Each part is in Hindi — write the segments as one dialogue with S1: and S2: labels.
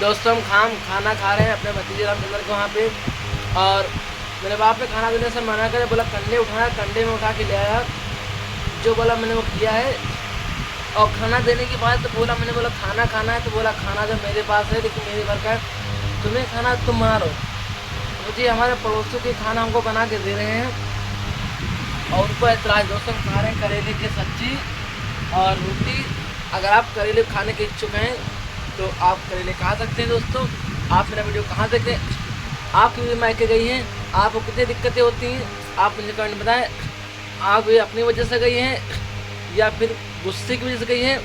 S1: दोस्तों हम खाना खा रहे हैं अपने भतीजे रामचंद्र के वहाँ पे। और मेरे बाप ने खाना देने से मना करे, बोला कंडे उठाया, कंडे में उठा के ले आया। जो बोला मैंने वो किया है। और खाना देने के बाद तो बोला, मैंने बोला खाना खाना है, तो बोला खाना जो मेरे पास है लेकिन मेरे घर का है, तुम्हें खाना तुम मारो। मुझे हमारे पड़ोसियों के खाना हमको बना के दे रहे हैं और उनको ऐतराज़। दोस्तों खा रहे हैं करेले की सब्जी और रोटी। अगर आप करेले खाने के इच्छुक हैं तो आप करेले खा सकते हैं। दोस्तों आप मेरा वीडियो कहाँ देखें, आपकी भी मायके गई हैं, आपको कितनी दिक्कतें होती हैं आप मुझे कमेंट बताएं। आप भी अपनी वजह से गई हैं या फिर गुस्से की वजह से गई हैं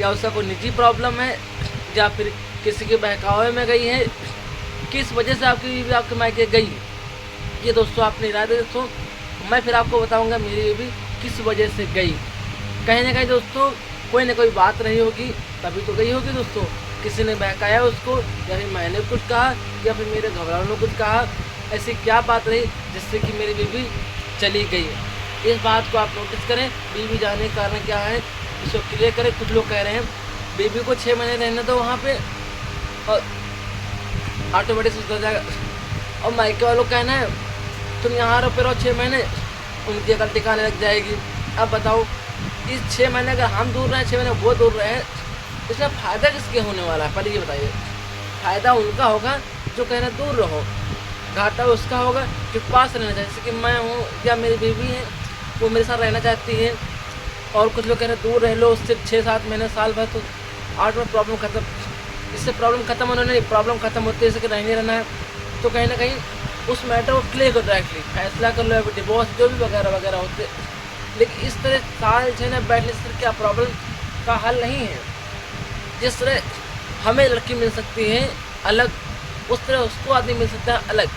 S1: या उसका कोई निजी प्रॉब्लम है या फिर किसी के बहकावे में गई है, किस वजह से आपकी बीवी आपके मायके गई, ये दोस्तों आपने इरादे दोस्तों मैं फिर आपको बताऊंगा मेरी बीवी किस वजह से गई। कहीं ना कहीं दोस्तों कोई ना कोई बात रही होगी तभी तो गई होगी। दोस्तों किसी ने बहकाया उसको या फिर मैंने कुछ कहा या फिर मेरे घबराहट ने कुछ कहा, ऐसी क्या बात रही जिससे कि मेरी बीवी चली गई। इस बात को आप नोटिस करें, बीवी जाने का कारण क्या है इसको क्लियर करें। कुछ लोग कह रहे हैं बीवी को 6 महीने रहने दो वहाँ पे और ऑटोमेटिक सुधर जाएगा। और मायके वालों का कहना है तुम यहाँ रहो, फिर 6 महीने उनकी अकल टिकाने लग जाएगी। अब बताओ इस 6 महीने अगर हम दूर रहे, 6 महीने वो दूर रहे, इसमें फ़ायदा किसके होने वाला है? पहले ये बताइए। फ़ायदा उनका होगा जो कह रहे दूर रहो, घाटा उसका होगा जो पास रहना चाहिए। जैसे कि मैं हूँ या मेरी बीवी है वो मेरे साथ रहना चाहती है और कुछ लोग कह रहे दूर रह लो उससे 6-7 महीने साल भर, तो 8 में प्रॉब्लम खत्म। इससे प्रॉब्लम खत्म होने नहीं, प्रॉब्लम खत्म होती है जैसे कि नहीं रहना है तो कहीं ना कहीं उस मैटर को क्लियर करो, डायरेक्टली फैसला कर लो या फिर डिवोर्स जो भी वगैरह वगैरह होते। लेकिन इस तरह साल 6 महीने बैठने से क्या प्रॉब्लम का हल नहीं है। जिस तरह हमें लड़की मिल सकती है अलग, उस तरह उसको आदमी मिल सकता है अलग।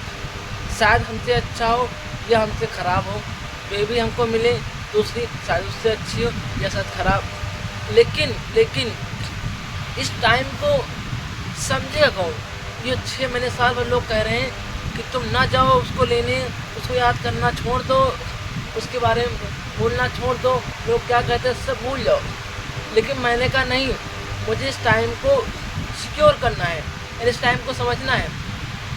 S1: शायद हमसे अच्छा हो या हमसे ख़राब हो, बेबी हमको मिले दूसरी शायद उससे अच्छी हो या शायद ख़राब। लेकिन इस टाइम को समझेगा कौन? ये 6 महीने साल भर लोग कह रहे हैं कि तुम ना जाओ उसको लेने, उसको याद करना छोड़ दो, उसके बारे में भूलना छोड़ दो, लोग क्या कहते हैं सब भूल जाओ। लेकिन मैंने कहा नहीं, मुझे इस टाइम को सिक्योर करना है, इस टाइम को समझना है,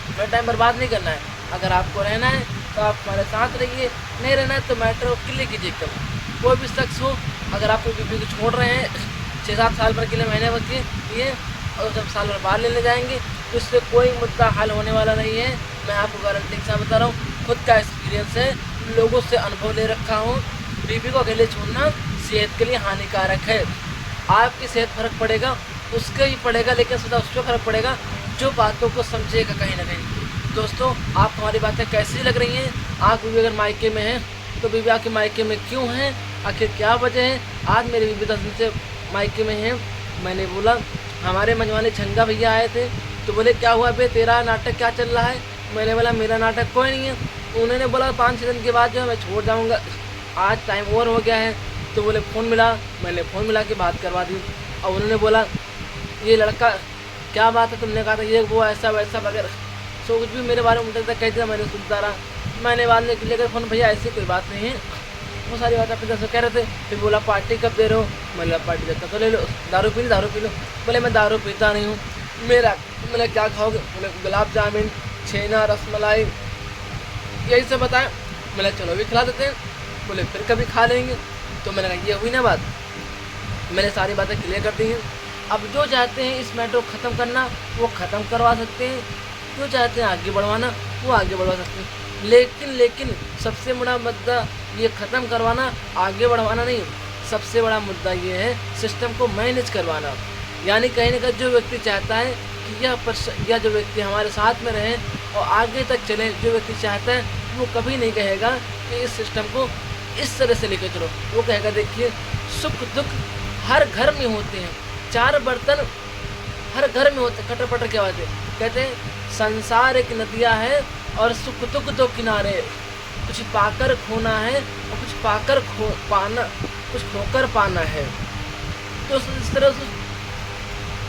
S1: मेरा टाइम बर्बाद नहीं करना है। अगर आपको रहना है तो आप हमारे साथ रहिए, नहीं रहना है तो मैटर को क्लियर कीजिए एकदम। कोई भी शख्स हो, अगर आप बीवी को छोड़ रहे हैं 6-7 साल भर के लिए, महीने भर के लिए, और जब साल भर बाद लेने जाएंगे तो इससे कोई मुद्दा हल होने वाला नहीं है। मैं आपको गारंटी के साथ बता रहा हूँ, खुद का एक्सपीरियंस है, लोगों से अनुभव ले रखा हूँ। बीवी को अकेले छोड़ना सेहत के लिए हानिकारक है। आपकी सेहत फर्क पड़ेगा उसके ही पड़ेगा, लेकिन सदा उस पर फर्क पड़ेगा जो बातों को समझेगा कहीं ना कहीं। दोस्तों आप हमारी बातें कैसी लग रही हैं? आप बीवी अगर मायके में हैं तो बीवी आपके मायके में क्यों हैं, आखिर क्या वजह है? आज मेरी बीवी 10 दिन से मायके में हैं। मैंने बोला हमारे मंजवानी छंगा भैया आए थे तो बोले क्या हुआ बे, तेरा नाटक क्या चल रहा है? मैंने बोला मेरा नाटक कोई नहीं है। उन्होंने बोला 5-6 दिन के बाद जो है मैं छोड़ जाऊँगा, आज टाइम ओवर हो गया है। तो बोले फ़ोन मिला, मैंने फ़ोन मिला के बात करवा दी। और उन्होंने बोला ये लड़का क्या बात है, तुमने कहा था ये वो ऐसा वैसा वगैरह, सो कुछ भी मेरे बारे में उल्टा कह दिया। मैंने सुनता रहा, मैंने बाद में क्लियर कर फ़ोन, भैया ऐसी कोई बात नहीं है, वो सारी बात अपने से कह रहे थे। फिर बोला पार्टी कब दे रहे हो? मैंने पार्टी देता तो ले लो, दारू पी लो। बोले मैं दारू पीता नहीं हूँ। मैंने क्या खाओगे? बोले गुलाब जामुन, छेना, रसमलाई, यही सब बताएं। मैंने चलो भी खिला देते हैं। बोले फिर कभी खा लेंगे। तो मैंने कहा ये हुई ना बात, मैंने सारी बातें क्लियर कर दी हैं। अब जो चाहते हैं इस मैटर को ख़त्म करना वो ख़त्म करवा सकते हैं, जो चाहते हैं आगे बढ़वाना वो आगे बढ़वा सकते हैं। लेकिन सबसे बड़ा मुद्दा ये ख़त्म करवाना, आगे बढ़वाना नहीं। सबसे बड़ा मुद्दा ये है सिस्टम को मैनेज करवाना। यानी कहीं ना कहीं जो व्यक्ति चाहता है कि यह जो व्यक्ति हमारे साथ में रहे और आगे तक चले, जो व्यक्ति चाहता है वो कभी नहीं कहेगा कि इस सिस्टम को इस तरह से लेकर चलो। वो कहेगा देखिए सुख दुख हर घर में होते हैं, 4 बर्तन हर घर में होते हैं। कटर पटर क्या बात है? कहते हैं संसार एक नदिया है और सुख दुख 2 किनारे, कुछ पाकर खोना है और कुछ पाकर कुछ खोकर पाना है। तो इस तरह से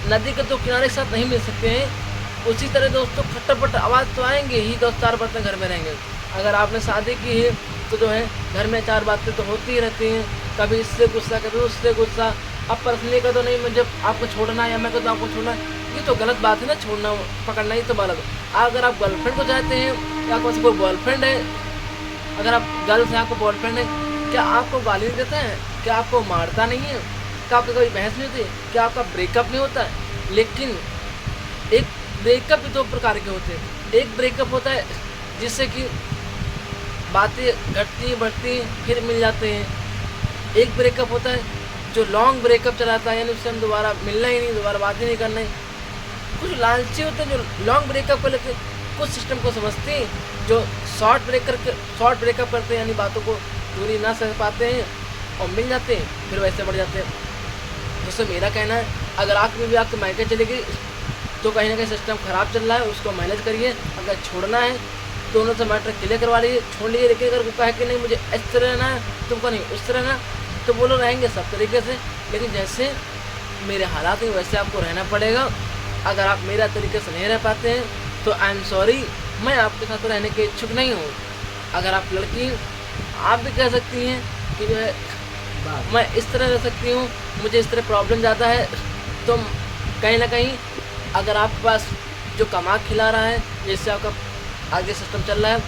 S1: नदी के 2 किनारे एक साथ नहीं मिल सकते हैं। उसी तरह दोस्तों खट्टापट आवाज़ तो आएंगे ही, 4 बर्तन घर में रहेंगे। अगर आपने शादी की है तो जो है घर में 4 बातें तो होती ही रहती हैं, कभी इससे गुस्सा कभी उससे गुस्सा। अब पर्सनली का तो नहीं मुझे आपको छोड़ना है या मैं कहता हूँ आपको छोड़ना है, ये तो गलत बात है ना, छोड़ना पकड़ना ही तो गलत। अगर आप गर्लफ्रेंड को चाहते हैं या कोई बॉयफ्रेंड है, अगर आप गर्ल्स हैं, आपको बॉयफ्रेंड है, क्या आपको गाली नहीं देता है? क्या आपको मारता नहीं है? क्या आपकी कोई बहस नहीं होती? क्या आपका ब्रेकअप नहीं होता है? लेकिन एक ब्रेकअप भी दो प्रकार के होते हैं। एक ब्रेकअप होता है जिससे कि बातें घटती बढ़ती फिर मिल जाते हैं। एक ब्रेकअप होता है जो लॉन्ग ब्रेकअप चलाता है, यानी उससे हम दोबारा मिलना ही नहीं, दोबारा बातें नहीं करना है। कुछ लालची होते हैं जो लॉन्ग ब्रेकअप को लेकर कुछ सिस्टम को समझते हैं, जो शॉर्ट ब्रेकअप करते हैं, यानी बातों को पूरी ना सह पाते हैं और मिल जाते हैं, फिर वैसे बढ़ जाते हैं। दोस्तों मेरा कहना है, अगर आपकी भी आपके मायके चली गई तो कहीं ना कहीं सिस्टम ख़राब चल रहा है, उसको मैनेज करिए। अगर छोड़ना है तो दोनों से मैटर क्लियर करवा लीजिए, छोड़ लीजिए। लेकिन अगर वो कहे कि नहीं मुझे इस तरह रहना है, तुमको नहीं उस तरह रहना, तो वो लोग रहेंगे सब तरीके से, लेकिन जैसे मेरे हालात हैं वैसे आपको रहना पड़ेगा। अगर आप मेरा तरीके से नहीं रह पाते हैं तो आई एम सॉरी, मैं आपके साथ रहने के इच्छुक नहीं हूँ। अगर आप लड़की आप भी कह सकती हैं कि जो है मैं इस तरह रह सकती हूँ, मुझे इस तरह प्रॉब्लम ज़्यादा है, तो कहीं ना कहीं अगर आपके पास जो कमा खिला रहा है, जिससे आपका आगे सिस्टम चल रहा है,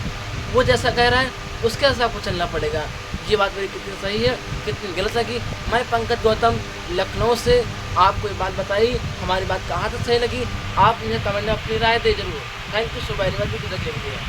S1: वो जैसा कह रहा है उसके हिसाब आपको चलना पड़ेगा। ये बात मेरी कितनी सही है कितनी गलत है कि मैं पंकज गौतम लखनऊ से आपको ये बात बताई, हमारी बात कहाँ तक सही लगी आप मुझे कमेंट में अपनी राय दे जरूर। Thank you so very much.